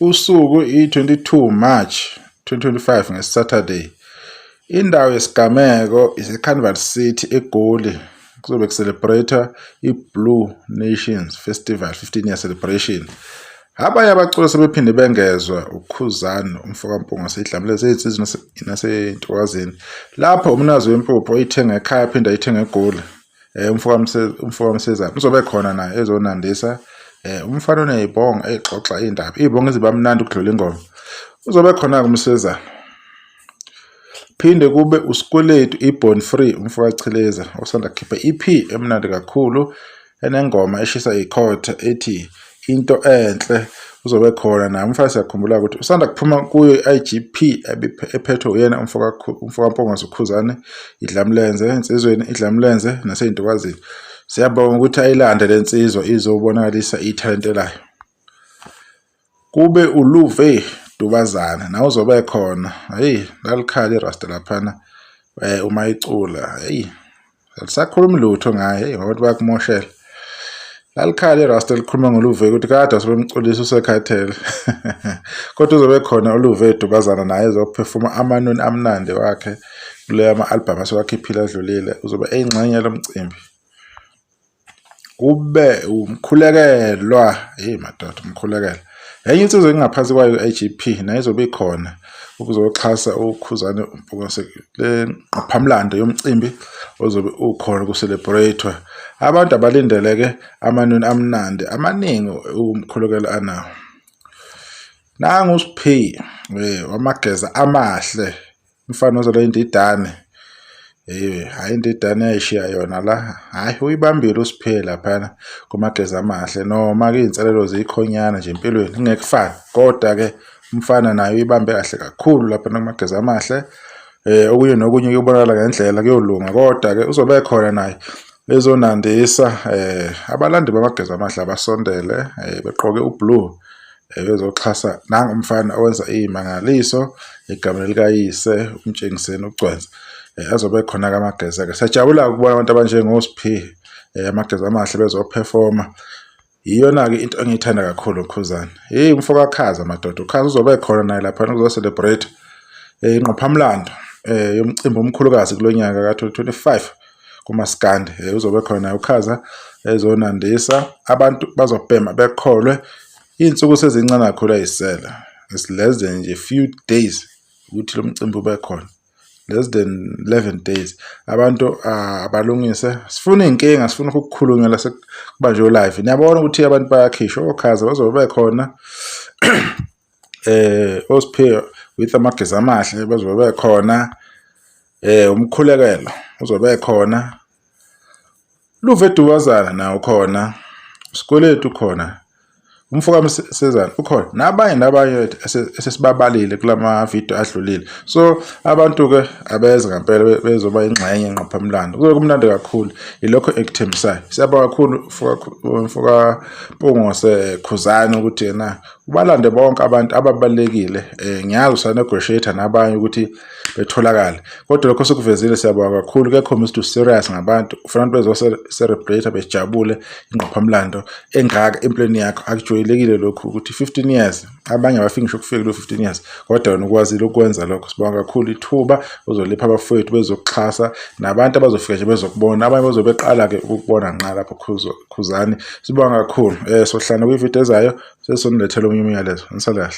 Usuku i-22 March 2025 ngeSaturday. Indawo yesigameko ise-Carnival City eGoli. Kuzobe kucelebrate i-Blue Nations Festival 15 year celebration. Abanye abaculi sebephinde bengezwa uKhuzani umfokampungose idlamulenze ezinsizwa nasentokazini. Lapho umnazi wempupho oyithenga ekhaya aphinda ayithenga eGoli. Umfokamsezana uzobe khona naye ezonandisa umfana onezibongo exoxa indaba. Izibongo ezibamnandi ukudlula ingoma. Uzobe khona kumsezana. Phinde kube uSikweletu iBorn Free umfowachileza osanda kukhipha EP emnandi kakhulu enengoma eshisa ikhotha ethi into enhle. Uzobe khona na umfana siyakhumbula ukuthi usanda kuphuma kuyo iGP ephethwe uyena umfokampungose uKhuzani idlamulenze insizweni idlamulenze naseyintokazini. Siyabonga ukuthi ayilande lensizwa izobonakalisa ithalente layo. Kube uLuve Dubazana nawe uzobe khona. Lalikhali irasta laphana uma icula. Alisakhuluma lutho ngaye ngoba bayakumoshela. Lalikhali irasta likhuluma ngoluve ukuthi kade asebemculisa usekhathele. Kodwa uzobe khona uLuve Dubazana naye ezoperforma amanoni amnandi wakhe kule ama-album asewakhiphile adlulile. Uzobe eyingxenye lomcimbi. Kube umkhulekelwa madoda umkhulekela. Enye insizwa engaphansi kwayo iGP naye izobe ikhona ukuzoxhasa uKhuzani umpungose le ngqophamlando yomcimbi ozobe ukhona kucelebrate. Abantu abalindeleke amanoni amnandi amaningi umkhulekelo anawo. Nangu uSiphi wamageza amahle umfana ozole indidane. Hayi indidane ayishiya yona la. Hayi uyibambile uSiphi laphana kumageza amahle noma ke izinselelo zikhonyana nje empilweni ngekufana. Kodwa ke umfana naye uyibambe kahle kakhulu lapha kumageza amahle. Okunye nokunye kuyobonakala ngendlela kuyolunga kodwa ke uzobe khona naye bezonandisa abalandi bamageza amahle abasondele beqoke ublue bezoxhasa nangumfana owenza izimangaliso igama likayise umtshengiseni uCwenza. Azobe khona kamageza ke sajabula ukubona abantu abanjengoSiphi amageza amahle bezoperforma. Iyona ke into engiyithanda kakhulu uKhuzani. Umfoka Khaza madoda uKhaza uzobe khona naye lapha ukuzocelebrate ingqophamlando yomcimbi omkhulukazi kulonyaka ka-2025 kuMaskandi. Uzobe khona naye uKhaza ezonandisa abantu bazobhema bekholwe insuku sezincane kakhulu ayisela. It's less than nje few days ukuthi lo mcimbi ube khona. Less than 11 days. Abantu abalungise sifuna inkinga sifuna ukukhulunywa la sekubanjwe live. Niyabona ukuthi abantu bayakhishwa oKhaza bazobe khona oSiphi with amageza amahle bazobe khona umkhulekelo uzobe khona Luve Dubazana nawo khona Sikweletu khona umfokamsezana ukhona nabanye esesibabalile kulama video adlulile. So abantu ke abeze ngempela bezoba ingxenye ngqophamlando. Kuzobe kumnandi kakhulu ilokho ekuthembisayo. Siyabonga kakhulu umfokampungose Khuzani ukuthi yena ubalande bonke abantu ababalekile. Ngiyazi usanegotiator nabanye ukuthi betholakala. Kodwa lokho sokuvezile siyabonga kakhulu kekho to serious ngabantu. Kufanele bezo celebrate bejabule ingqophamlando engaka empilweni yakho. Akujwayelekile lokho ukuthi 15 years abanye abafiki ngisho kufika lo 15 years kodwa ukwazile ukwenza lokho. Sibonga kakhulu ithuba uzolipha abafowethu bezokuxhasa nabantu abazofika nje bezokubona abanye bazobeqala ke ukubona nqa lapho Khuzani. Sibonga kakhulu sohlala kwivideo ezayo sesonilethela omunye umyalezo. Nisalahle.